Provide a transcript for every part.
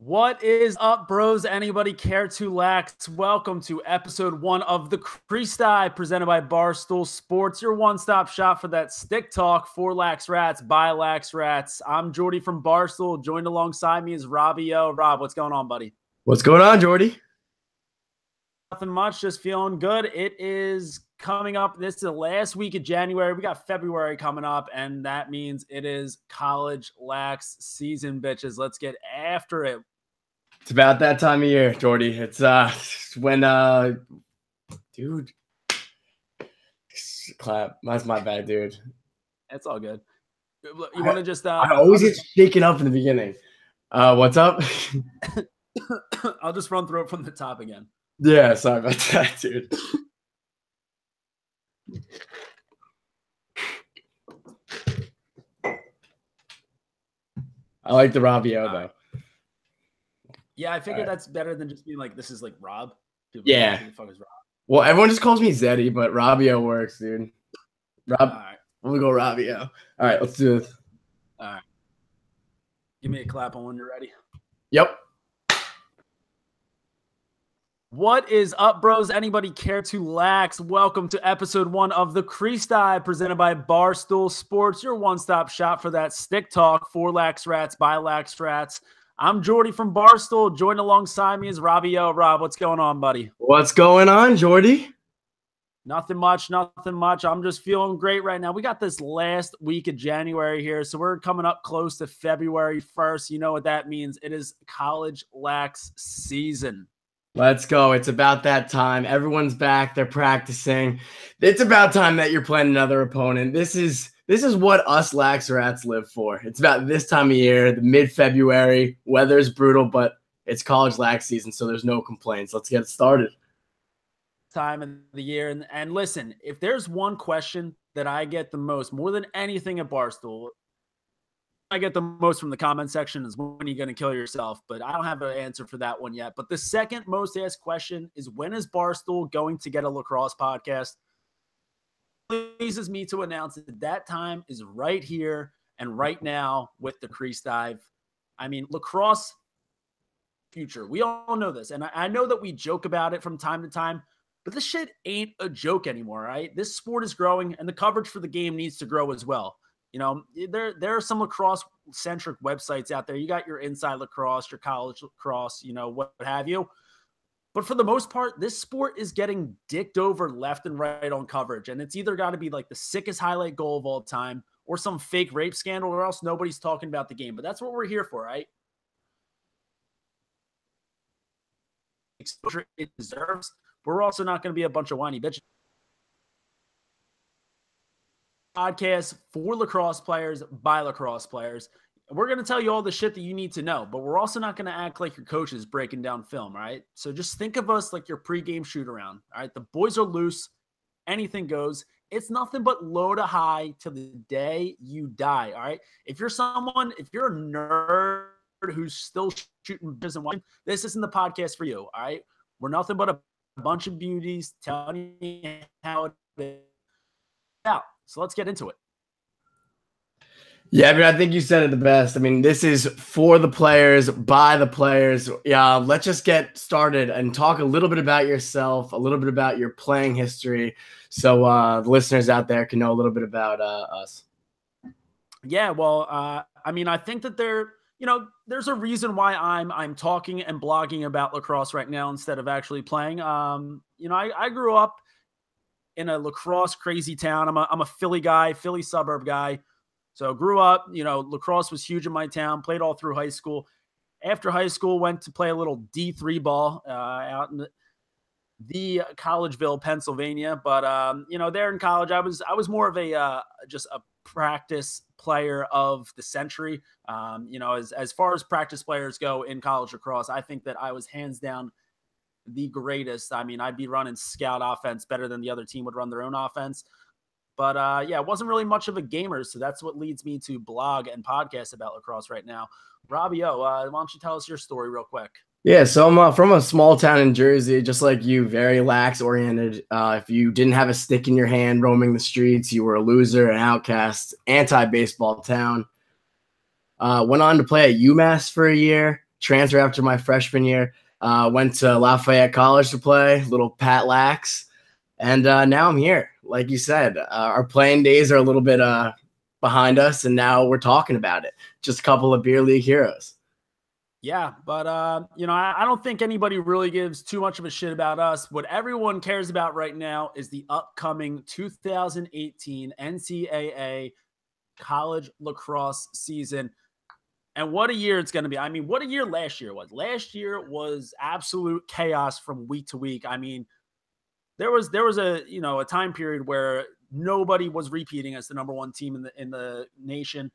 What is up, bros? Anybody care to lax? Welcome to episode 1 of the Crease Dive presented by Barstool Sports, your one-stop shop for that stick talk for lax rats by lax rats. I'm Jordy from Barstool. Joined alongside me is Robbie O. Rob, what's going on, buddy? What's going on, Jordy? Nothing much, just feeling good. It is coming up. This is the last week of January. We got February coming up, and that means it is college lax season, bitches. Let's get after it. It's about that time of year, Jordy. It's when dude, clap. That's my bad, dude. It's all good. You want to just I always get shaken up in the beginning. What's up? I'll just run through it from the top again. Yeah, sorry about that, dude. I like the Robbio though. Yeah, I figured that's better than just being like, this is like Rob. People yeah. Who the fuck is Rob? Well, everyone just calls me Zeddy, but Robbio works, dude. Rob. All right. We'll go Robbio. All right, let's do this. All right. Give me a clap on when you're ready. Yep. What is up, bros? Anybody care to lax? Welcome to episode 1 of the Crease Dive presented by Barstool Sports, your one-stop shop for that stick talk for lax rats by lax rats. I'm Jordy from Barstool. Joined alongside me is Robbie O. Rob, what's going on, buddy? What's going on, Jordy? Nothing much, nothing much. I'm just feeling great right now. We got this last week of January here, so we're coming up close to February 1st. You know what that means. It is college lax season. Let's go. It's about that time. Everyone's back. They're practicing. It's about time that you're playing another opponent. This is what us lax rats live for. It's about this time of year, the mid-February. Weather's brutal, but it's college lax season, so there's no complaints. Let's get started. Time of the year. And listen, if there's one question that I get the most, more than anything at Barstool, I get the most from the comment section is when are you going to kill yourself? But I don't have an answer for that one yet. But the second most asked question is, when is Barstool going to get a lacrosse podcast? It pleases me to announce that time is right here and right now with the Crease Dive. I mean, lacrosse future. We all know this. And I know that we joke about it from time to time, but this shit ain't a joke anymore, right? This sport is growing, and the coverage for the game needs to grow as well. You know, there are some lacrosse-centric websites out there. You got your Inside Lacrosse, your College Lacrosse, you know, what have you. But for the most part, this sport is getting dicked over left and right on coverage. And it's either got to be like the sickest highlight goal of all time or some fake rape scandal, or else nobody's talking about the game. But that's what we're here for, right? Exposure it deserves. We're also not going to be a bunch of whiny bitches. Podcast for lacrosse players by lacrosse players. We're going to tell you all the shit that you need to know, but we're also not going to act like your coach is breaking down film, right? So just think of us like your pregame shoot around, all right? The boys are loose. Anything goes. It's nothing but low to high till the day you die, all right? If you're a nerd who's still shooting business, this isn't the podcast for you, all right? We're nothing but a bunch of beauties telling you how it is. Out. So let's get into it. Yeah, I mean, I think you said it the best. I mean, this is for the players, by the players. Yeah, let's just get started and talk a little bit about yourself, a little bit about your playing history, so the listeners out there can know a little bit about us. Yeah, well, I mean, I think that there's a reason why I'm talking and blogging about lacrosse right now instead of actually playing. I grew up in a lacrosse crazy town. I'm a Philly guy, Philly suburb guy. So grew up, lacrosse was huge in my town, played all through high school. After high school, went to play a little D3 ball out in the Collegeville, Pennsylvania. But, there in college, I was more of just a practice player of the century. As far as practice players go in college lacrosse, I think that I was hands down the greatest. I mean, I'd be running scout offense better than the other team would run their own offense. But it wasn't really much of a gamer. So that's what leads me to blog and podcast about lacrosse right now. Robbie O, why don't you tell us your story real quick? Yeah, so I'm from a small town in Jersey, just like you, very lax-oriented. If you didn't have a stick in your hand roaming the streets, you were a loser, an outcast, anti-baseball town. Went on to play at UMass for a year, transfer after my freshman year. Went to Lafayette College to play, little Pat Lax. And now I'm here. Like you said, our playing days are a little bit behind us, and now we're talking about it. Just a couple of beer league heroes. Yeah, but I don't think anybody really gives too much of a shit about us. What everyone cares about right now is the upcoming 2018 NCAA college lacrosse season. And what a year it's going to be. I mean, what a year last year was. Last year was absolute chaos from week to week. I mean, there was a time period where nobody was repeating as the number one team in the nation.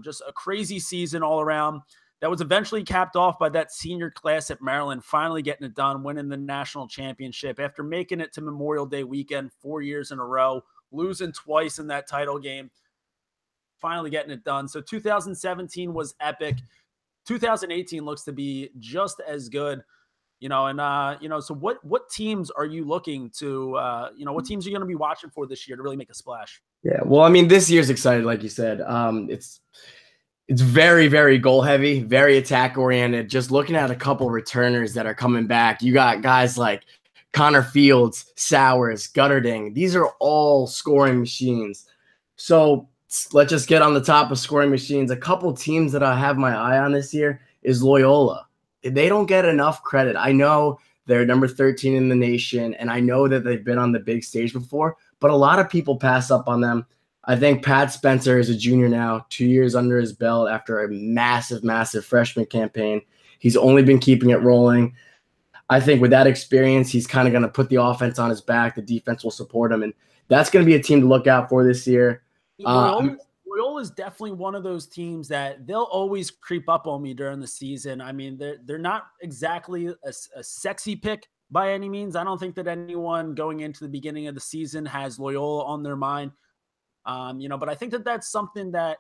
Just a crazy season all around. That was eventually capped off by that senior class at Maryland finally getting it done, winning the national championship after making it to Memorial Day weekend 4 years in a row, losing twice in that title game, finally getting it done. So 2017 was epic. 2018 looks to be just as good. So what teams are you looking to, what teams are you going to be watching for this year to really make a splash? Yeah, well, I mean, this year's exciting, like you said. It's very, very goal heavy, very attack oriented. Just looking at a couple returners that are coming back, you got guys like Connor Fields, Sowers, Gutterding. These are all scoring machines. So let's just get on the top of scoring machines. A couple teams that I have my eye on this year is Loyola. They don't get enough credit. I know they're number 13 in the nation, and I know that they've been on the big stage before, but a lot of people pass up on them. I think Pat Spencer is a junior now, 2 years under his belt after a massive, massive freshman campaign. He's only been keeping it rolling. I think with that experience, he's kind of going to put the offense on his back. The defense will support him, and that's going to be a team to look out for this year. Loyola is definitely one of those teams that they'll always creep up on me during the season. I mean, they're not exactly a sexy pick by any means. I don't think that anyone going into the beginning of the season has Loyola on their mind. But I think that that's something that,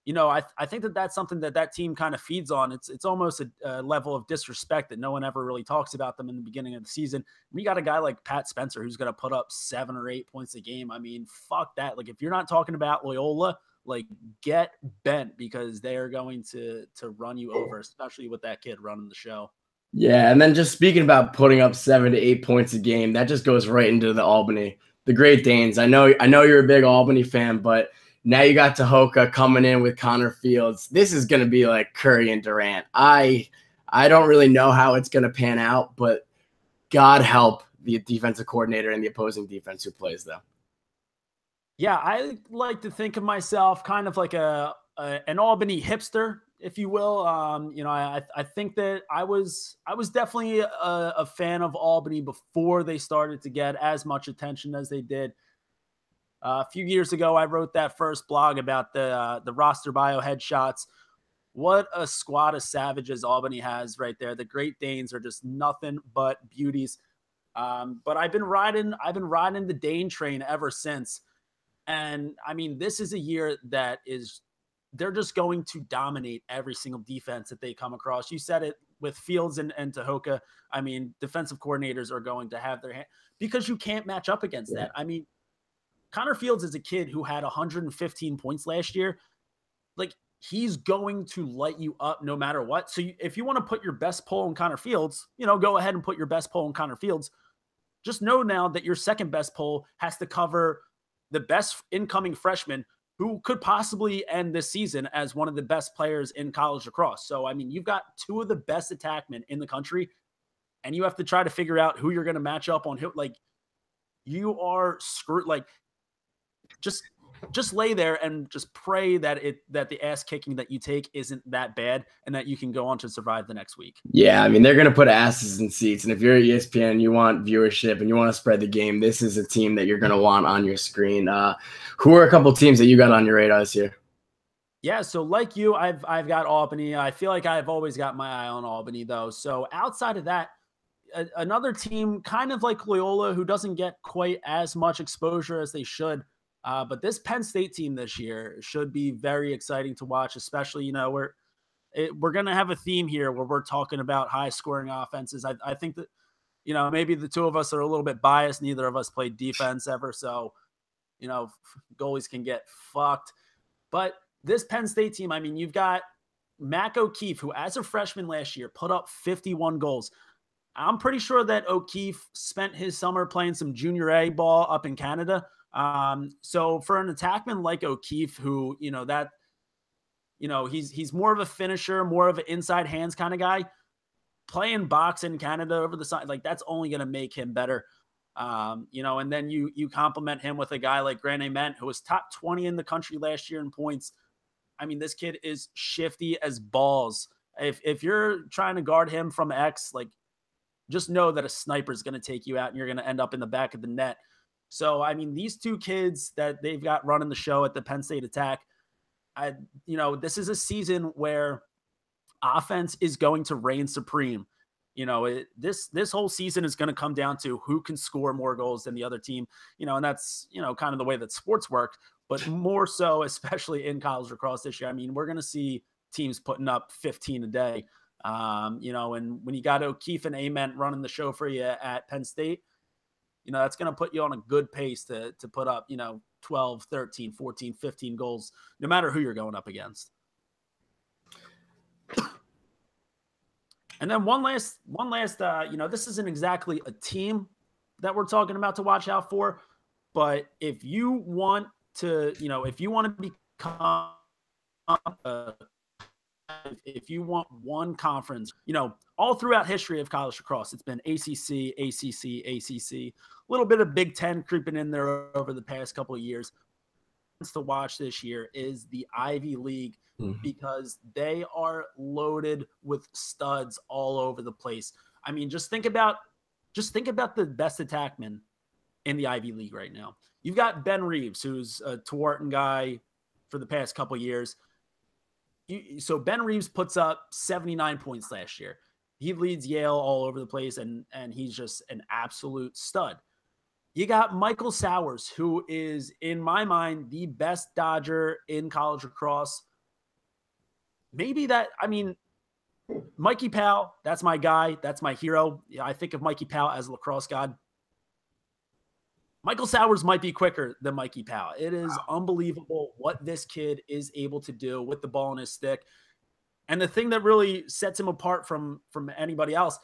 I think that that's something that team kind of feeds on. It's almost a level of disrespect that no one ever really talks about them in the beginning of the season. We got a guy like Pat Spencer who's going to put up 7 or 8 points a game. I mean, fuck that. Like, if you're not talking about Loyola, like, get bent, because they are going to run you over, especially with that kid running the show. Yeah, and then just speaking about putting up 7 to 8 points a game, that just goes right into the Albany, the Great Danes. I know you're a big Albany fan, but now you got Tahoka coming in with Connor Fields. This is going to be like Curry and Durant. I don't really know how it's going to pan out, but God help the defensive coordinator and the opposing defense who plays them. Yeah, I like to think of myself kind of like an Albany hipster, if you will. I think that I was definitely a fan of Albany before they started to get as much attention as they did. A few years ago, I wrote that first blog about the roster bio headshots. What a squad of savages Albany has right there. The Great Danes are just nothing but beauties. But I've been riding the Dane train ever since. And I mean, this is a year that they're just going to dominate every single defense that they come across. You said it with Fields and Tahoka. I mean, defensive coordinators are going to have their hand, because you can't match up against that. I mean, Connor Fields is a kid who had 115 points last year. Like, he's going to light you up no matter what. So if you want to put your best pull on Connor Fields, go ahead and put your best pull on Connor Fields. Just know now that your second best pull has to cover the best incoming freshman who could possibly end this season as one of the best players in college lacrosse. So, I mean, you've got 2 of the best attackmen in the country, and you have to try to figure out who you're going to match up on. Like, you are screwed. Like, just lay there and just pray that the ass kicking that you take isn't that bad, and that you can go on to survive the next week. Yeah, I mean, they're going to put asses in seats. And if you're at ESPN and you want viewership and you want to spread the game, this is a team that you're going to want on your screen. Who are a couple teams that you got on your radar this year? Yeah, so like you, I've got Albany. I feel like I've always got my eye on Albany, though. So outside of that, another team kind of like Loyola who doesn't get quite as much exposure as they should. But this Penn State team this year should be very exciting to watch, especially, we're going to have a theme here where we're talking about high scoring offenses. I think that, maybe the two of us are a little bit biased. Neither of us played defense ever. So, goalies can get fucked. But this Penn State team, I mean, you've got Mac O'Keefe, who as a freshman last year put up 51 goals. I'm pretty sure that O'Keefe spent his summer playing some junior A ball up in Canada. So for an attackman like O'Keefe, who, he's more of a finisher, more of an inside hands kind of guy, playing box in Canada over the side, like that's only going to make him better. And then you complement him with a guy like Grant Ament, who was top 20 in the country last year in points. I mean, this kid is shifty as balls. If you're trying to guard him from X, like, just know that a sniper is going to take you out and you're going to end up in the back of the net. So, I mean, these two kids that they've got running the show at the Penn State Attack, this is a season where offense is going to reign supreme. This whole season is going to come down to who can score more goals than the other team, and that's, kind of the way that sports work, but more so, especially in college lacrosse this year. I mean, we're going to see teams putting up 15 a day. And when you got O'Keefe and Ament running the show for you at Penn State, that's going to put you on a good pace to put up, 12, 13, 14, 15 goals, no matter who you're going up against. And then one last, this isn't exactly a team that we're talking about to watch out for, but if you want to become if you want one conference, all throughout history of college lacrosse, it's been ACC, ACC, ACC, a little bit of Big Ten creeping in there over the past couple of years. To watch this year is the Ivy League, because they are loaded with studs all over the place. I mean, just think about the best attackmen in the Ivy League right now. You've got Ben Reeves, who's a Tewaaraton guy for the past couple of years. So Ben Reeves puts up 79 points last year. He leads Yale all over the place, and he's just an absolute stud. You got Michael Sowers, who is, in my mind, the best Dodger in college lacrosse. Mikey Powell, that's my guy. That's my hero. I think of Mikey Powell as a lacrosse god. Michael Sowers might be quicker than Mikey Powell. It is unbelievable what this kid is able to do with the ball in his stick. And the thing that really sets him apart from anybody else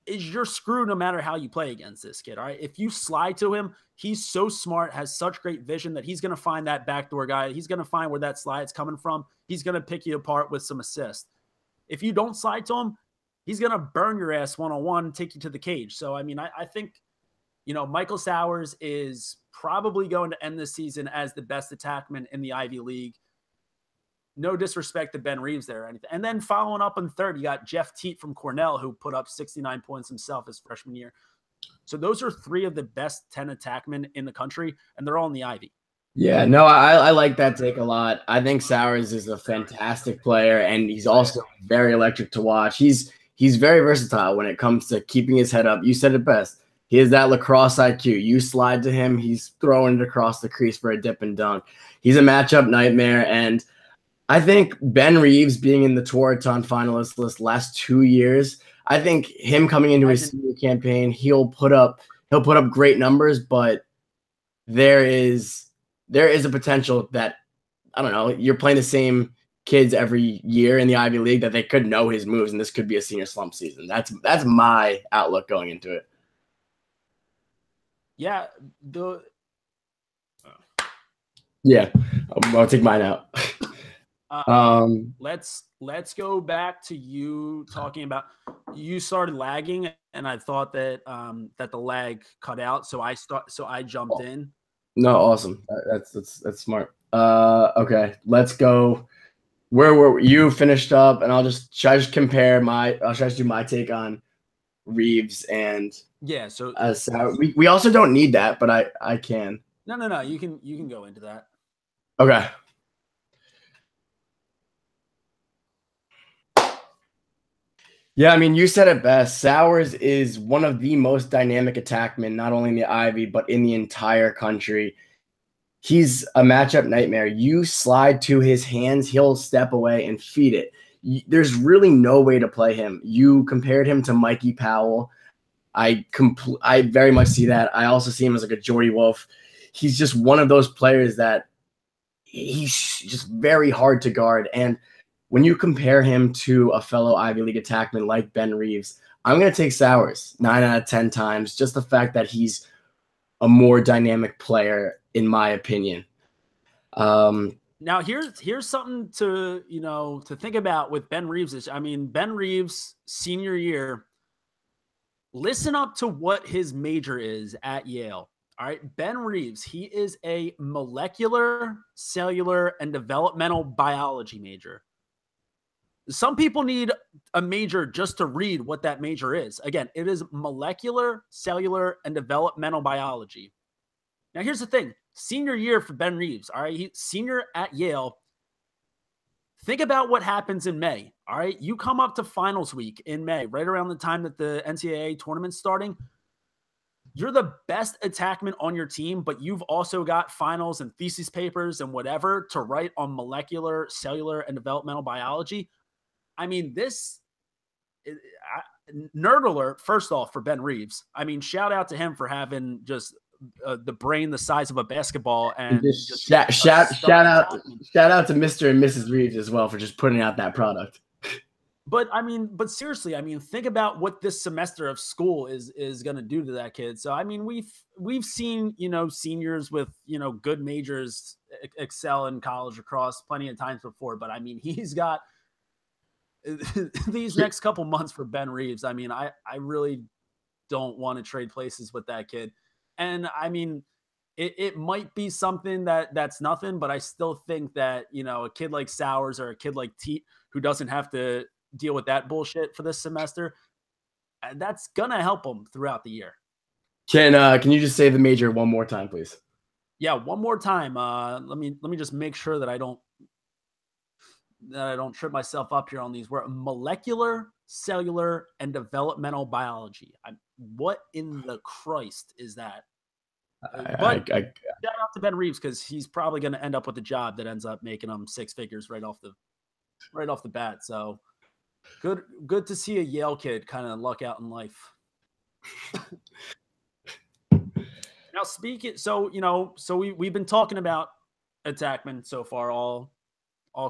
is you're screwed no matter how you play against this kid, all right? If you slide to him, he's so smart, has such great vision that he's going to find that backdoor guy. He's going to find where that slide's coming from. He's going to pick you apart with some assist. If you don't slide to him, he's going to burn your ass one-on-one and take you to the cage. So, I mean, I think – Michael Sowers is probably going to end this season as the best attackman in the Ivy League. No disrespect to Ben Reeves there or anything. And then following up on third, you got Jeff Teat from Cornell, who put up 69 points himself his freshman year. So those are three of the best 10 attackmen in the country, and they're all in the Ivy. Yeah, no, I like that take a lot. I think Sowers is a fantastic player, and he's also very electric to watch. He's very versatile when it comes to keeping his head up. You said it best. He has that lacrosse IQ. You slide to him, he's throwing it across the crease for a dip and dunk. He's a matchup nightmare. And I think Ben Reeves being in the Tewaaraton finalist list last 2 years, I think him coming into his senior campaign, he'll put up great numbers, but there is a potential that, I don't know, you're playing the same kids every year in the Ivy League that they could know his moves, and this could be a senior slump season. That's my outlook going into it. Yeah, I'll take mine out. Let's go back to you talking about you started lagging, and I thought that that the lag cut out, so I jumped in. No, awesome. That's smart. Okay, let's go. Where were you finished up, and I'll just compare I'll just do my take on Reeves and so we also don't need that, but I can. No, you can go into that. Okay. Yeah, I mean, you said it best. Sowers is one of the most dynamic attackmen, not only in the Ivy, but in the entire country. He's a matchup nightmare. You slide to his hands, he'll step away and feed it. There's really no way to play him. You compared him to Mikey Powell. I very much see that. I also see him as like a Jordy Wolf. He's just one of those players that he's just very hard to guard. And when you compare him to a fellow Ivy League attackman like Ben Reeves, I'm going to take Sowers 9 out of 10 times. Just the fact that he's a more dynamic player, in my opinion. Now here's something to to think about with Ben Reeves. I mean, Ben Reeves senior year. Listen up to what his major is at Yale. All right, Ben Reeves, he is a molecular, cellular, and developmental biology major. Some people need a major just to read what that major is. Again, it is molecular, cellular, and developmental biology. Now, here's the thing. Senior year for Ben Reeves, all right? He's senior at Yale. Think about what happens in May, all right? You come up to finals week in May, right around the time that the NCAA tournament's starting. You're the best attackman on your team, but you've also got finals and thesis papers and whatever to write on molecular, cellular, and developmental biology. I mean, nerd alert, first off, for Ben Reeves. I mean, shout out to him for having just the brain the size of a basketball, and just shout out to Mr. and Mrs. Reeves as well for just putting out that product. But I mean, seriously, I mean, think about what this semester of school is going to do to that kid. So I mean, we've seen seniors with good majors excel in college lacrosse plenty of times before. But I mean, he's got these next couple months for Ben Reeves. I mean, I really don't want to trade places with that kid. And I mean, it might be something that's nothing, but I still think that, a kid like Sowers or a kid like Teat, who doesn't have to deal with that bullshit for this semester, that's going to help him throughout the year. Can you just say the major one more time, please? Yeah, one more time. Let me just make sure that I don't trip myself up here on these. We're molecular, cellular, and developmental biology. What in the Christ is that? But shout out to Ben Reeves, because he's probably going to end up with a job that ends up making him six figures right off the bat. So good to see a Yale kid kind of luck out in life. Now we've been talking about attackmen so far all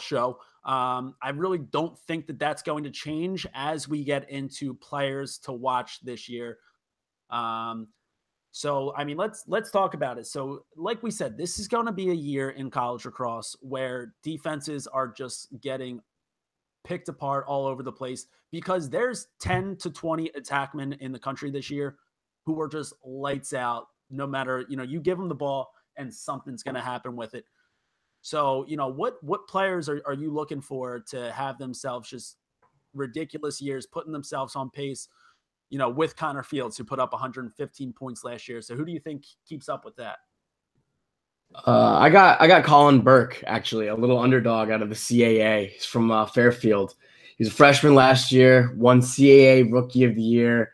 show. I really don't think that that's going to change as we get into players to watch this year. So, I mean, let's talk about it. So, like we said, this is going to be a year in college lacrosse where defenses are just getting picked apart all over the place, because there's 10 to 20 attackmen in the country this year who are just lights out. No matter, you give them the ball and something's going to happen with it. So, what players are you looking for to have themselves just ridiculous years, putting themselves on pace, with Connor Fields, who put up 115 points last year? So who do you think keeps up with that? I got Colin Burke, actually, a little underdog out of the CAA. He's from Fairfield. He's a freshman last year, won CAA Rookie of the Year.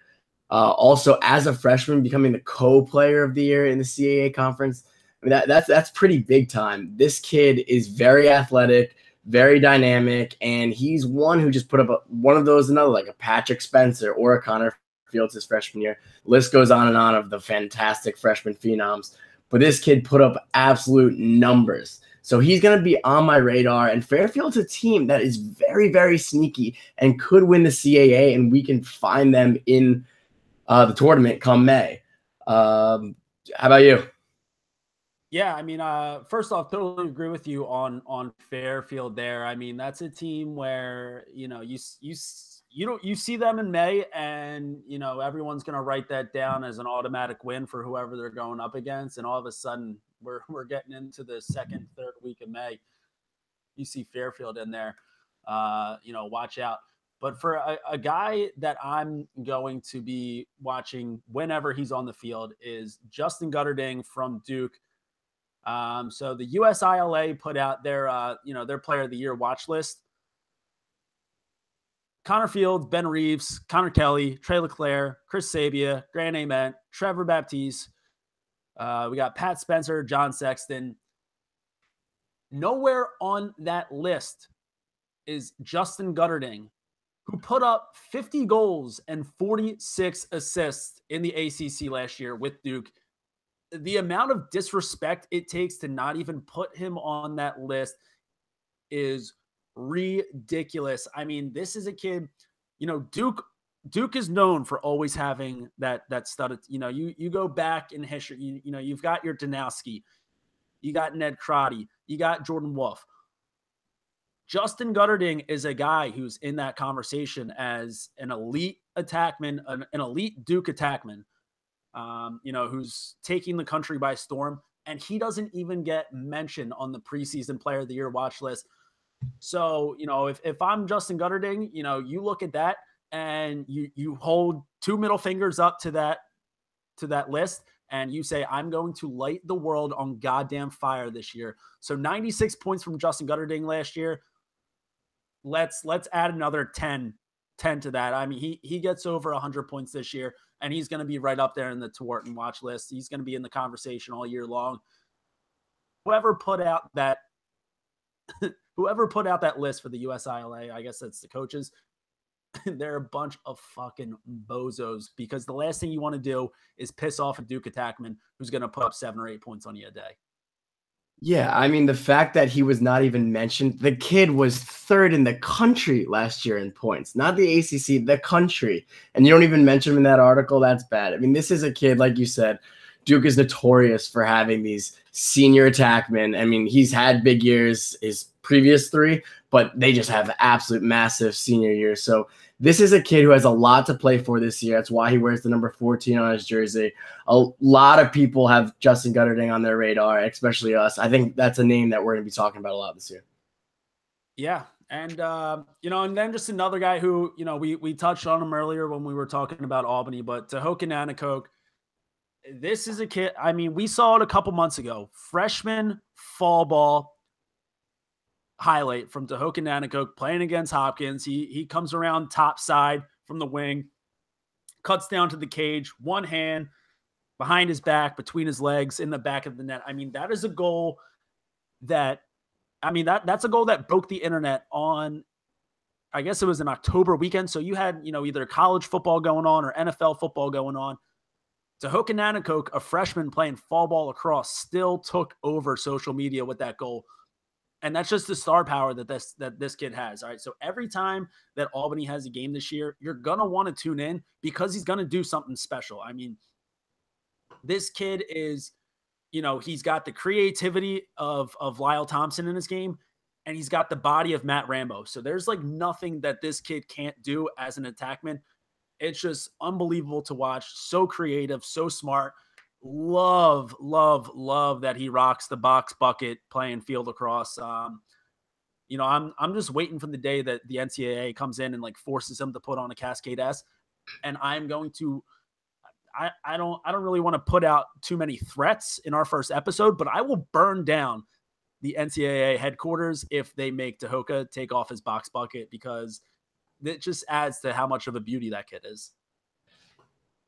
Also, as a freshman, becoming the co-player of the year in the CAA conference. I mean, that's pretty big time. This kid is very athletic, very dynamic, and he's one who just put up one of those, another, like a Patrick Spencer or a Connor Fields his freshman year. List goes on and on of the fantastic freshman phenoms. But this kid put up absolute numbers. So he's going to be on my radar. And Fairfield's a team that is very, very sneaky and could win the CAA, and we can find them in the tournament come May. How about you? Yeah, I mean, first off, totally agree with you on Fairfield there. I mean, that's a team where, you see them in May, and, everyone's going to write that down as an automatic win for whoever they're going up against. And all of a sudden we're getting into the second, third week of May. You see Fairfield in there, watch out. But for a guy that I'm going to be watching whenever he's on the field is Justin Gutterding from Duke. So the USILA put out their player of the year watch list. Connor Fields, Ben Reeves, Connor Kelly, Trey LeClaire, Chris Sabia, Grant Ament, Trevor Baptiste. We got Pat Spencer, John Sexton. Nowhere on that list is Justin Gutterding, who put up 50 goals and 46 assists in the ACC last year with Duke. The amount of disrespect it takes to not even put him on that list is ridiculous. I mean, this is a kid, Duke is known for always having that stud. You go back in history, you've got your Danowski, you got Ned Crotty, you got Jordan Wolf. Justin Gutterding is a guy who's in that conversation as an elite attackman, an elite Duke attackman, who's taking the country by storm. And he doesn't even get mentioned on the preseason player of the year watch list. So, if I'm Justin Gutterding, you look at that and you hold two middle fingers up to that list and you say, I'm going to light the world on goddamn fire this year. So 96 points from Justin Gutterding last year. Let's add another 10 to that. I mean, he gets over 100 points this year, and he's going to be right up there in the Twerton watch list. He's going to be in the conversation all year long. Whoever put out that list for the USILA, I guess that's the coaches, they're a bunch of fucking bozos, because the last thing you want to do is piss off a Duke attackman who's going to put up 7 or 8 points on you a day. Yeah, I mean, the fact that he was not even mentioned, the kid was third in the country last year in points, not the ACC, the country. And you don't even mention him in that article. That's bad. I mean, this is a kid, like you said, Duke is notorious for having these senior attackmen. I mean, he's had big years his previous 3, but they just have absolute massive senior years. So this is a kid who has a lot to play for this year. That's why he wears the number 14 on his jersey. A lot of people have Justin Gutterding on their radar, especially us. I think that's a name that we're going to be talking about a lot this year. Yeah. And, and then just another guy who, we touched on him earlier when we were talking about Albany, but Tehoka Nanticoke, this is a kid. I mean, we saw it a couple months ago. Freshman fall ball highlight from Tehoka Nanticoke playing against Hopkins. He comes around top side from the wing, cuts down to the cage, one hand behind his back, between his legs, in the back of the net. I mean, that is a goal that's a goal that broke the internet on, I guess it was an October weekend. So you had, either college football going on or NFL football going on. Tehoka Nanticoke, a freshman playing fall ball lacrosse, still took over social media with that goal. And that's just the star power that this kid has. All right. So every time that Albany has a game this year, you're going to want to tune in, because he's going to do something special. I mean, this kid is, he's got the creativity of Lyle Thompson in his game, and he's got the body of Matt Rambo. So there's like nothing that this kid can't do as an attackman. It's just unbelievable to watch. So creative, so smart. Love that he rocks the box bucket playing field lacrosse. I'm just waiting for the day that the NCAA comes in and like forces him to put on a Cascade S, and I'm going to. I don't really want to put out too many threats in our first episode, but I will burn down the NCAA headquarters if they make Tehoka take off his box bucket, because it just adds to how much of a beauty that kid is.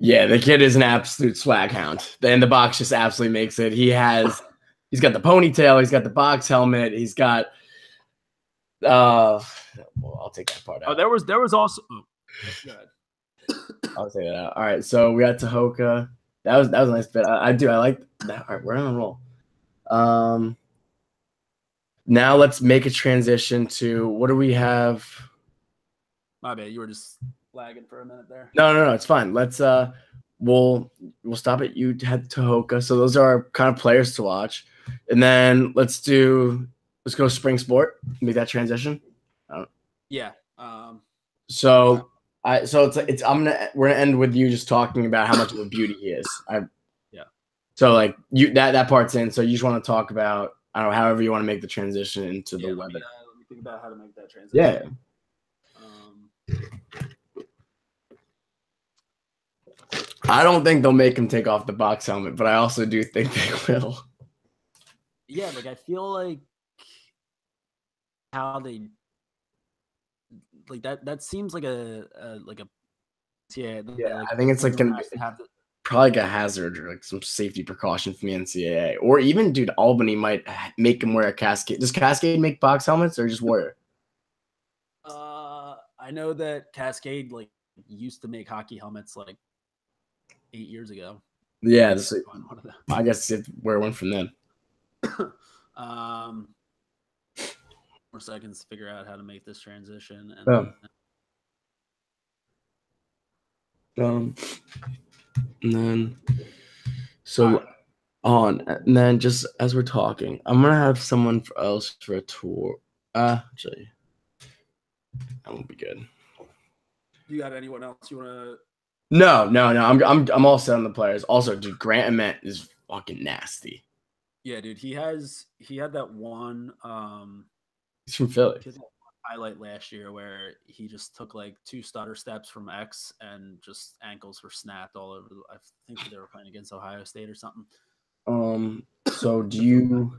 Yeah, the kid is an absolute swag hound. And the box just absolutely makes it. He's got the ponytail, he's got the box helmet, he's got well, I'll take that part out. Oh, there was also go ahead. I'll take that out. All right, so we got Tehoka. That was a nice bit. I like that. All right, we're on a roll. Now let's make a transition to, what do we have? My bad, you were just lagging for a minute there. No, it's fine. Let's we'll stop at you had Tehoka. So those are our kind of players to watch. And then let's go spring sport, make that transition. Yeah. So we're gonna end with you just talking about how much of a beauty he is. Yeah. So like that part's in. So you just want to talk about, I don't know, however you want to make the transition into the weather. Let me think about how to make that transition. Yeah. I don't think they'll make him take off the box helmet, but I also do think they will. Yeah, like I feel like how they like that seems like a yeah. Like, I think it's like gonna probably like a hazard or like some safety precaution from the NCAA, or even dude, Albany might make him wear a Cascade. Does Cascade make box helmets or just Warrior? I know that Cascade like used to make hockey helmets like 8 years ago. Yeah, I guess wear one from them. more seconds to figure out how to make this transition. Um, um, and then so on, and then just as we're talking, I'm gonna have someone else for a tour. Actually, that won't be good. You got anyone else you want to? No. I'm all set on the players. Also, dude, Grant Ament is fucking nasty. Yeah, dude. He had that one. He's from Philly. Highlight last year where he just took like 2 stutter steps from X and just ankles were snapped all over. I think they were playing against Ohio State or something. So do you?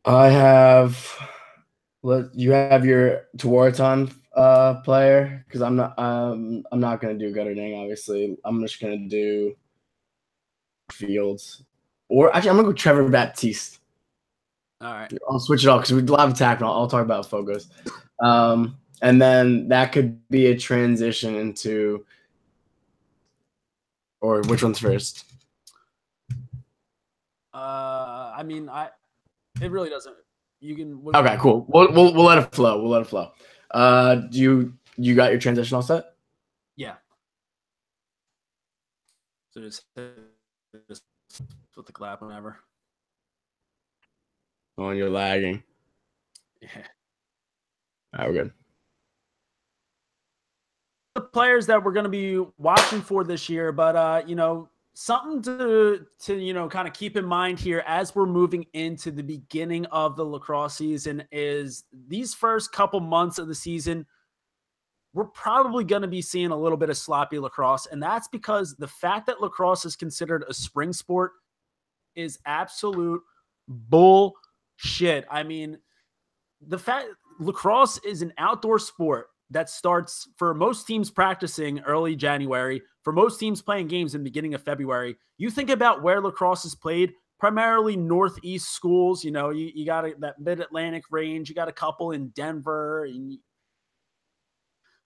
I have. You have your Tuarton player because I'm not gonna do Gutterding, obviously. I'm just gonna do Fields, or actually I'm gonna go Trevor Baptiste. All right, I'll switch it up because we love attack, and I'll talk about Fogos. And then that could be a transition into, or which one's first? I mean, it really doesn't. You can. Okay, cool. We'll let it flow. We'll let it flow. Do you got your transition all set? Yeah. So just with the clap whenever. Oh, and you're lagging. Yeah. All right, we're good. The players that we're going to be watching for this year, but something to kind of keep in mind here as we're moving into the beginning of the lacrosse season is these first couple months of the season, we're probably going to be seeing a little bit of sloppy lacrosse. And that's because the fact that lacrosse is considered a spring sport is absolute bullshit. I mean, the fact lacrosse is an outdoor sport that starts for most teams practicing early January, for most teams playing games in the beginning of February. You think about where lacrosse is played, primarily Northeast schools. You got that Mid-Atlantic range. You got a couple in Denver. And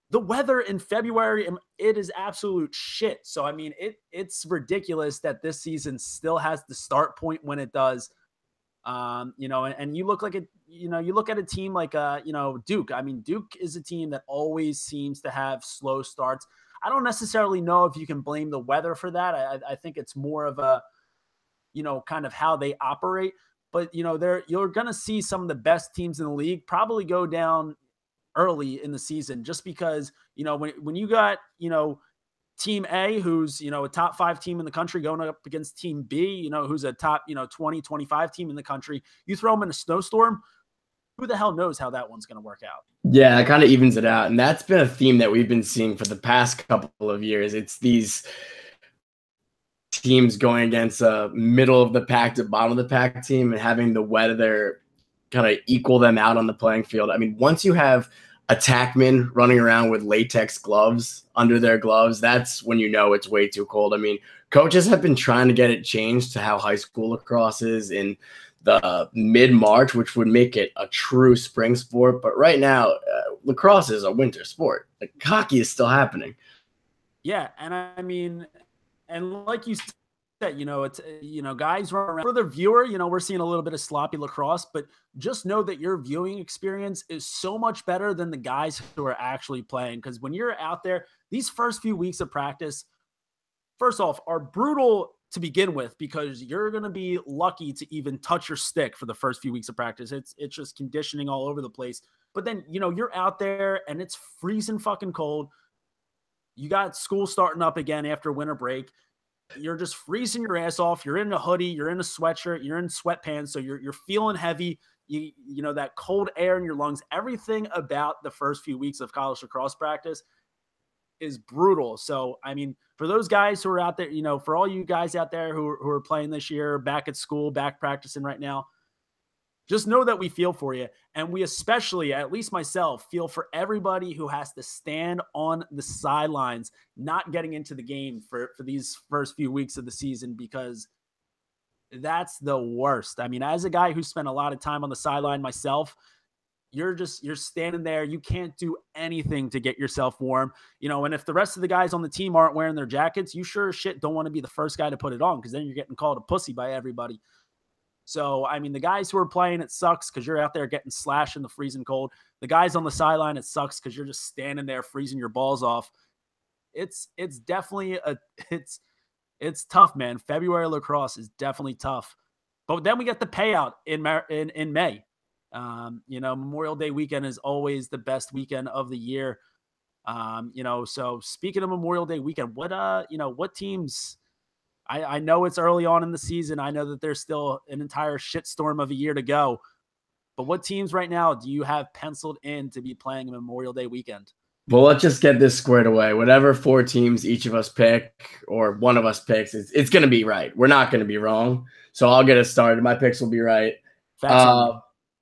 the weather in February, it is absolute shit. So, I mean, it's ridiculous that this season still has the start point when it does. And you look like you look at a team like Duke. I mean, Duke is a team that always seems to have slow starts. I don't necessarily know if you can blame the weather for that. I think it's more of a kind of how they operate. But you're gonna see some of the best teams in the league probably go down early in the season just because when you got Team A, who's, a top 5 team in the country going up against Team B, who's a top, 20, 25 team in the country. You throw them in a snowstorm, who the hell knows how that one's going to work out? Yeah, it kind of evens it out. And that's been a theme that we've been seeing for the past couple of years. It's these teams going against a middle of the pack to bottom of the pack team and having the weather kind of equal them out on the playing field. I mean, once you have attackmen running around with latex gloves under their gloves, that's when it's way too cold. I mean, coaches have been trying to get it changed to how high school lacrosse is in the mid-March, which would make it a true spring sport. But right now, lacrosse is a winter sport. Like, hockey is still happening. Yeah, and I mean, and like you said, it's guys run around. For the viewer, we're seeing a little bit of sloppy lacrosse, but just know that your viewing experience is so much better than the guys who are actually playing. Because when you're out there, these first few weeks of practice, first off, are brutal to begin with because you're going to be lucky to even touch your stick for the first few weeks of practice. It's just conditioning all over the place. But then, you're out there and it's freezing fucking cold. You got school starting up again after winter break. You're just freezing your ass off. You're in a hoodie, you're in a sweatshirt, you're in sweatpants. So you're feeling heavy. You know, that cold air in your lungs, everything about the first few weeks of college lacrosse practice is brutal. So, I mean, for those guys who are out there, for all you guys out there who are playing this year, back at school, back practicing right now, just know that we feel for you. And we especially, at least myself, feel for everybody who has to stand on the sidelines, not getting into the game for these first few weeks of the season, because that's the worst. I mean, as a guy who spent a lot of time on the sideline myself, you're standing there. You can't do anything to get yourself warm, and if the rest of the guys on the team aren't wearing their jackets, you sure as shit don't want to be the first guy to put it on, because then you're getting called a pussy by everybody. So, I mean, the guys who are playing, it sucks because you're out there getting slashed in the freezing cold. The guys on the sideline, it sucks because you're just standing there freezing your balls off. It's definitely it's tough, man. February lacrosse is definitely tough. But then we get the payout in May. Memorial Day weekend is always the best weekend of the year. So speaking of Memorial Day weekend, what teams? I know it's early on in the season. I know that there's still an entire shitstorm of a year to go. But what teams right now do you have penciled in to be playing Memorial Day weekend? Well, let's just get this squared away. Whatever 4 teams each of us pick or one of us picks, it's going to be right. We're not going to be wrong. So I'll get us started. My picks will be right.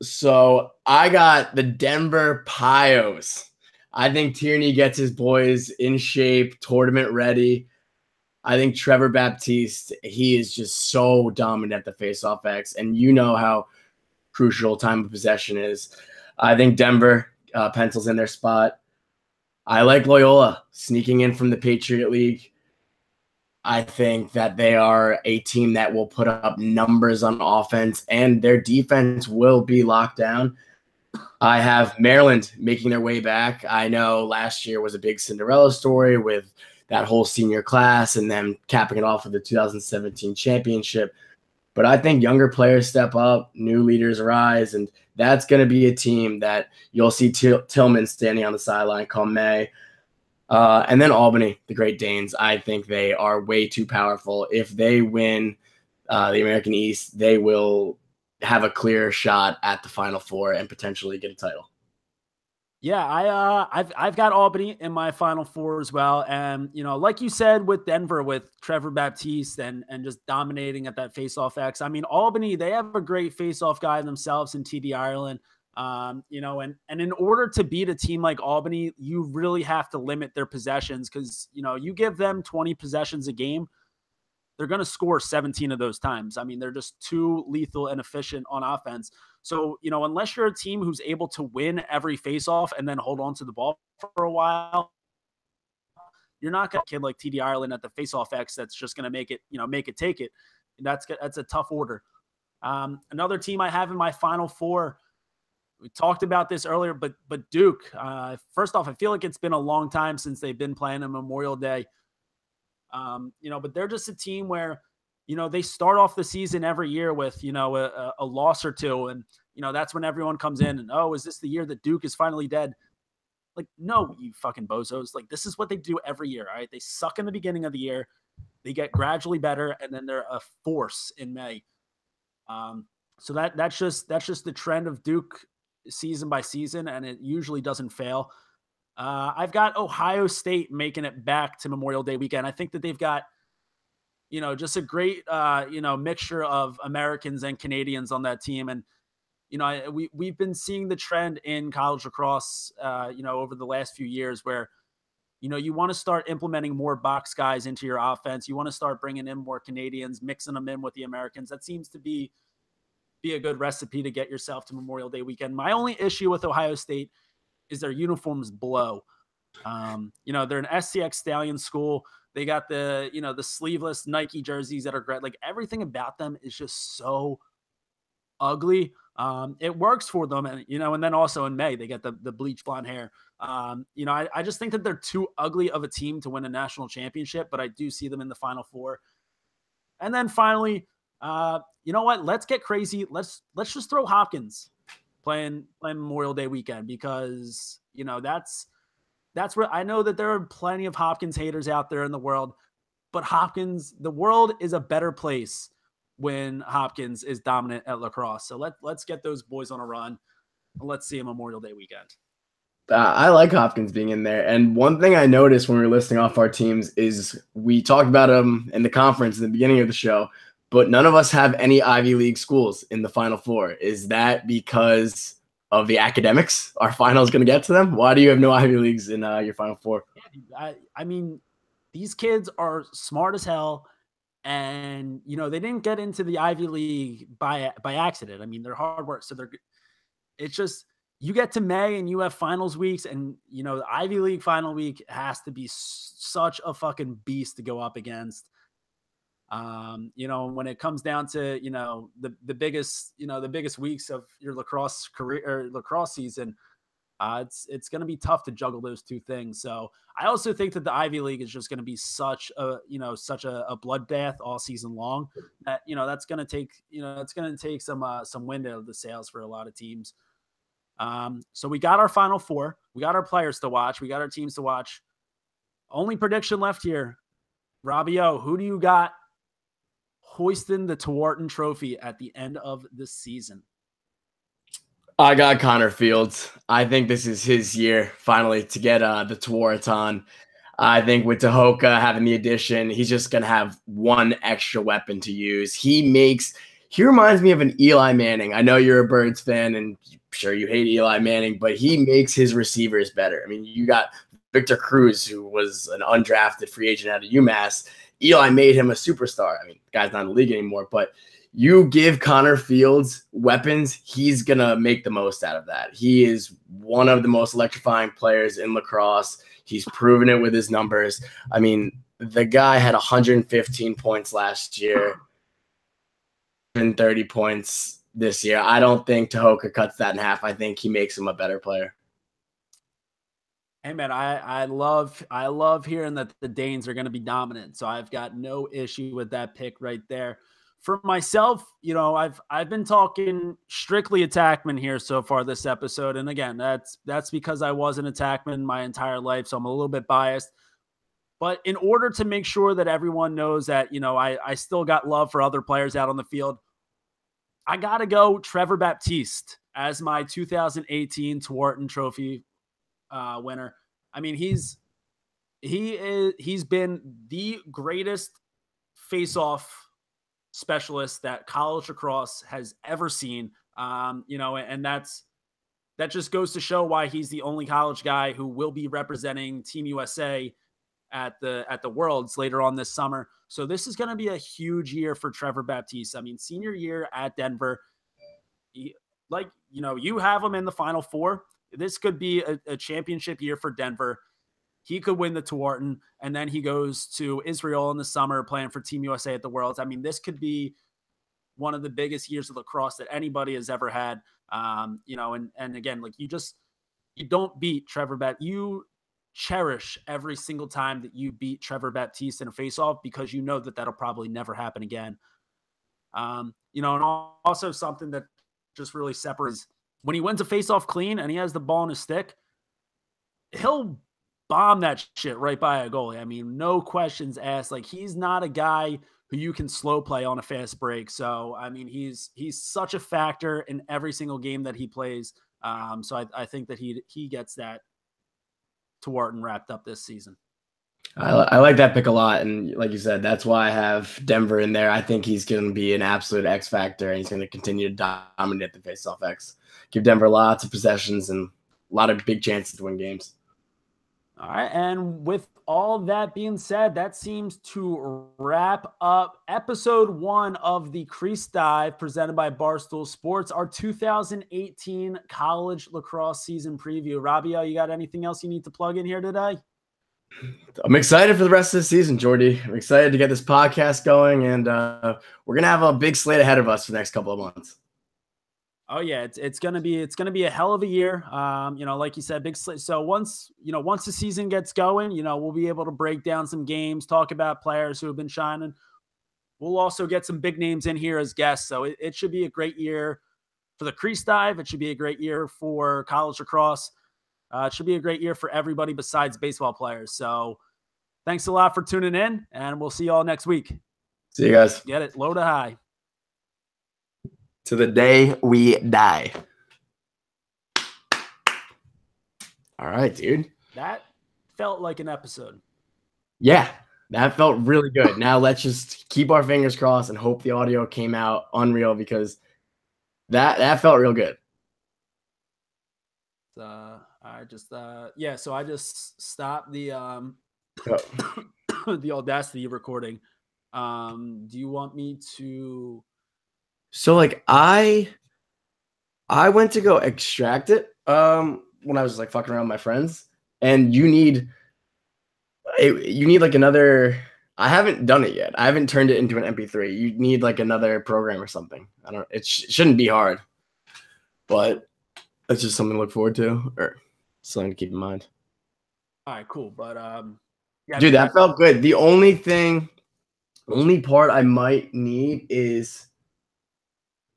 So I got the Denver Pios. I think Tierney gets his boys in shape, tournament ready. I think Trevor Baptiste, he is just so dominant at the faceoff X, and you know how crucial time of possession is. I think Denver pencils in their spot. I like Loyola sneaking in from the Patriot League. I think that they are a team that will put up numbers on offense, and their defense will be locked down. I have Maryland making their way back. I know last year was a big Cinderella story with that whole senior class and them capping it off with the 2017 championship. But I think younger players step up, new leaders rise, and that's going to be a team that you'll see Tillman standing on the sideline come May. And then Albany, the Great Danes, I think they are way too powerful. If they win the American East, they will have a clear shot at the Final Four and potentially get a title. Yeah, I've got Albany in my Final Four as well, and like you said with Denver, with Trevor Baptiste and just dominating at that faceoff X. I mean, Albany, they have a great faceoff guy themselves in TD Ireland. And in order to beat a team like Albany, you really have to limit their possessions because you give them 20 possessions a game, they're going to score 17 of those times. I mean, they're just too lethal and efficient on offense. So, unless you're a team who's able to win every faceoff and then hold on to the ball for a while, you're not going to kid like TD Ireland at the faceoff X that's just going to make it take it. That's a tough order. Another team I have in my Final Four, we talked about this earlier, but Duke. First off, I feel like it's been a long time since they've been playing on Memorial Day. But they're just a team where, they start off the season every year with, a loss or two. And, that's when everyone comes in and, oh, is this the year that Duke is finally dead? Like, no, you fucking bozos. Like, this is what they do every year. All right. They suck in the beginning of the year. They get gradually better. And then they're a force in May. So that's just the trend of Duke season by season. And it usually doesn't fail. I've got Ohio State making it back to Memorial Day weekend. I think that they've got, just a great, mixture of Americans and Canadians on that team. And, we've been seeing the trend in college lacrosse, over the last few years where, you want to start implementing more box guys into your offense. You want to start bringing in more Canadians, mixing them in with the Americans. That seems to be a good recipe to get yourself to Memorial Day weekend. My only issue with Ohio State is their uniforms blow. They're an SCX Stallion school. They got the sleeveless Nike jerseys that are great. Like everything about them is just so ugly. It works for them. And, and then also in May, they get the bleach blonde hair. I just think that they're too ugly of a team to win a national championship, but I do see them in the Final Four. And then finally, you know what? Let's get crazy. Let's just throw Hopkins playing Memorial Day weekend because, that's where I know that there are plenty of Hopkins haters out there in the world, but the world is a better place when Hopkins is dominant at lacrosse. So let's get those boys on a run. And let's see a Memorial Day weekend. I like Hopkins being in there. And one thing I noticed when we were listing off our teams is we talked about them in the conference in the beginning of the show, but none of us have any Ivy League schools in the Final Four. Is that because of the academics? Our final is going to get to them? Why do you have no Ivy Leagues in your Final Four? I mean, these kids are smart as hell. And, they didn't get into the Ivy League by accident. I mean, they're hard work. So it's just, you get to May and you have finals weeks and, the Ivy League final week has to be such a fucking beast to go up against. When it comes down to, the biggest weeks of your lacrosse career or lacrosse season, it's going to be tough to juggle those two things. So I also think that the Ivy League is just going to be such a bloodbath all season long that, that's going to take, it's going to take some wind out of the sails for a lot of teams. So we got our Final Four, we got our players to watch, we got our teams to watch. Only prediction left here, Robbie O, who do you got hoisting the Tewaaraton Trophy at the end of the season? I got Connor Fields. I think this is his year finally to get the Tewaaraton. I think with Tehoka having the addition, he's just going to have one extra weapon to use. He reminds me of an Eli Manning. I know you're a Birds fan, and I'm sure you hate Eli Manning, but he makes his receivers better. I mean, you got Victor Cruz, who was an undrafted free agent out of UMass. Eli made him a superstar. I mean, the guy's not in the league anymore, but you give Connor Fields weapons, he's going to make the most out of that. He is one of the most electrifying players in lacrosse. He's proven it with his numbers. I mean, the guy had 115 points last year and 30 points this year. I don't think Tehoka cuts that in half. I think he makes him a better player. Hey man, I love hearing that the Danes are going to be dominant. So I've got no issue with that pick right there. For myself, I've been talking strictly attackman here so far this episode, and again, that's because I was an attackman my entire life, so I'm a little bit biased. But in order to make sure that everyone knows that I still got love for other players out on the field, I gotta go Trevor Baptiste as my 2018 Tewaaraton Trophy winner. I mean, he's been the greatest face-off specialist that college lacrosse has ever seen. And that just goes to show why he's the only college guy who will be representing Team USA at the Worlds later on this summer. So this is going to be a huge year for Trevor Baptiste. I mean, senior year at Denver, you have him in the Final Four. This could be a championship year for Denver. He could win the Tewaaraton, and then he goes to Israel in the summer playing for Team USA at the Worlds. I mean, this could be one of the biggest years of lacrosse that anybody has ever had. And again, you don't beat Trevor Baptiste. You cherish every single time that you beat Trevor Baptiste in a faceoff because you know that that'll probably never happen again. And also something that just really separates when he wins a faceoff clean and he has the ball in his stick, he'll bomb that shit right by a goalie. I mean, no questions asked. Like, he's not a guy who you can slow play on a fast break. So, I mean, he's such a factor in every single game that he plays. So I think that he gets that Tewaaraton wrapped up this season. I like that pick a lot. And like you said, that's why I have Denver in there. I think he's going to be an absolute X factor, and he's going to continue to dominate the faceoff X. Give Denver lots of possessions and a lot of big chances to win games. All right. And with all that being said, that seems to wrap up episode 1 of the Crease Dive presented by Barstool Sports, our 2018 college lacrosse season preview. Robbie, you got anything else you need to plug in here today? I'm excited for the rest of the season, Jordy. I'm excited to get this podcast going, and we're going to have a big slate ahead of us for the next couple of months. Oh yeah, it's gonna be a hell of a year. Like you said, big. So once the season gets going, we'll be able to break down some games, talk about players who have been shining. We'll also get some big names in here as guests. So it should be a great year for the Crease Dive. It should be a great year for college lacrosse. It should be a great year for everybody besides baseball players. So thanks a lot for tuning in, and we'll see you all next week. See you guys. Get it low to high. To the day we die. All right, dude. That felt like an episode. Yeah, that felt really good. Now let's just keep our fingers crossed and hope the audio came out unreal, because that felt real good. So I just stopped the the Audacity recording. Do you want me to? So like I went to go extract it when I was like fucking around with my friends, and you need like another I haven't done it yet. I haven't turned it into an MP3. You need like another program or something. I don't. It shouldn't be hard, but it's just something to look forward to, or something to keep in mind. All right, cool. But yeah, dude, that felt good. The only part I might need is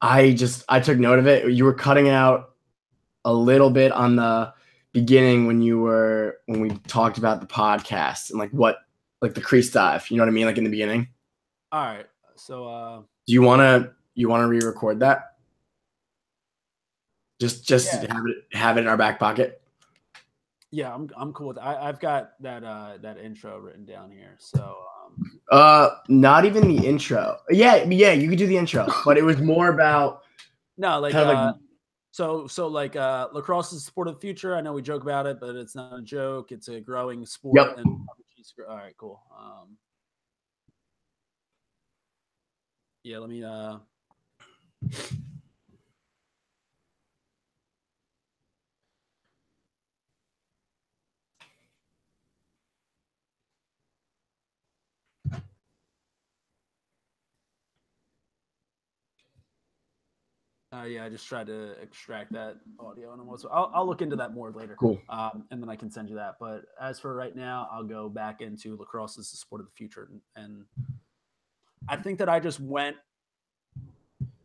I took note of it. You were cutting out a little bit on the beginning when we talked about the podcast and like the Crease Dive. You know what I mean? Like in the beginning. All right. So do you wanna re-record that? Just yeah. have it in our back pocket. Yeah, I'm cool with it. I've got that intro written down here. So not even the intro. Yeah, you could do the intro, but it was more about like so like lacrosse is the sport of the future. I know we joke about it, but it's not a joke. It's a growing sport. Yep. And all right, cool. Yeah, let me yeah, I just tried to extract that audio, and I'll look into that more later. Cool. And then I can send you that. But as for right now, I'll go back into lacrosse as the sport of the future, and I think that I just went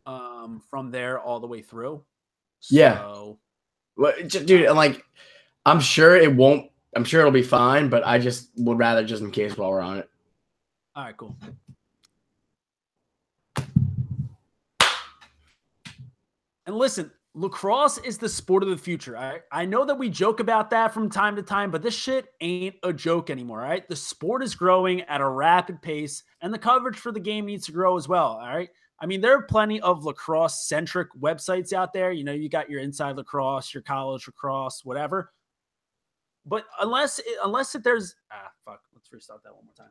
from there all the way through. Yeah. So, well, dude, like I'm sure it'll be fine, but I just would rather just in case while we're on it. All right, cool. And listen, lacrosse is the sport of the future. I know that we joke about that from time to time, but this shit ain't a joke anymore. All right. The sport is growing at a rapid pace, and the coverage for the game needs to grow as well. All right. I mean, there are plenty of lacrosse centric websites out there. You know, you got your Inside Lacrosse, your College Lacrosse, whatever. But unless there's let's restart that one more time.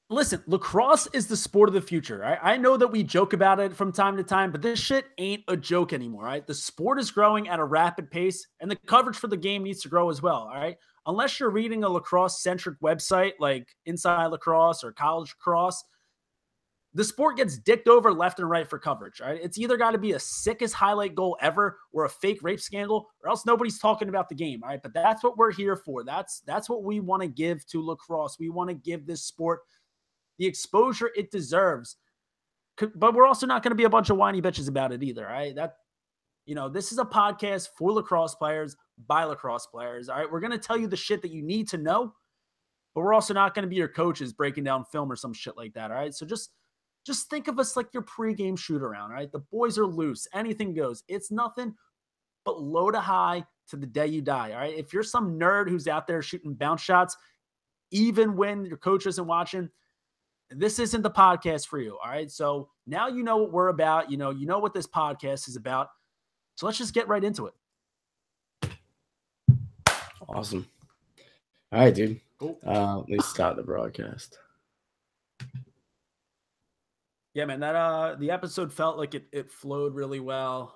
Listen, lacrosse is the sport of the future. Right? I know that we joke about it from time to time, but this shit ain't a joke anymore. Right? The sport is growing at a rapid pace, and the coverage for the game needs to grow as well. All right. Unless you're reading a lacrosse-centric website like Inside Lacrosse or College Lacrosse, the sport gets dicked over left and right for coverage. Right? It's either got to be a sickest highlight goal ever or a fake rape scandal, or else nobody's talking about the game. All right. But that's what we're here for. That's what we want to give to lacrosse. We want to give this sport the exposure it deserves. But we're also not going to be a bunch of whiny bitches about it either. Right? This is a podcast for lacrosse players by lacrosse players. All right. We're going to tell you the shit that you need to know, but we're also not going to be your coaches breaking down film or some shit like that. All right. So just think of us like your pregame shoot around. All right. The boys are loose. Anything goes. It's nothing but low to high to the day you die. All right. If you're some nerd who's out there shooting bounce shots, even when your coach isn't watching, this isn't the podcast for you. All right. So now you know what we're about. You know what this podcast is about. So let's just get right into it. Awesome. All right, dude. Cool. Let me start the broadcast. Yeah, man, that the episode felt like it flowed really well.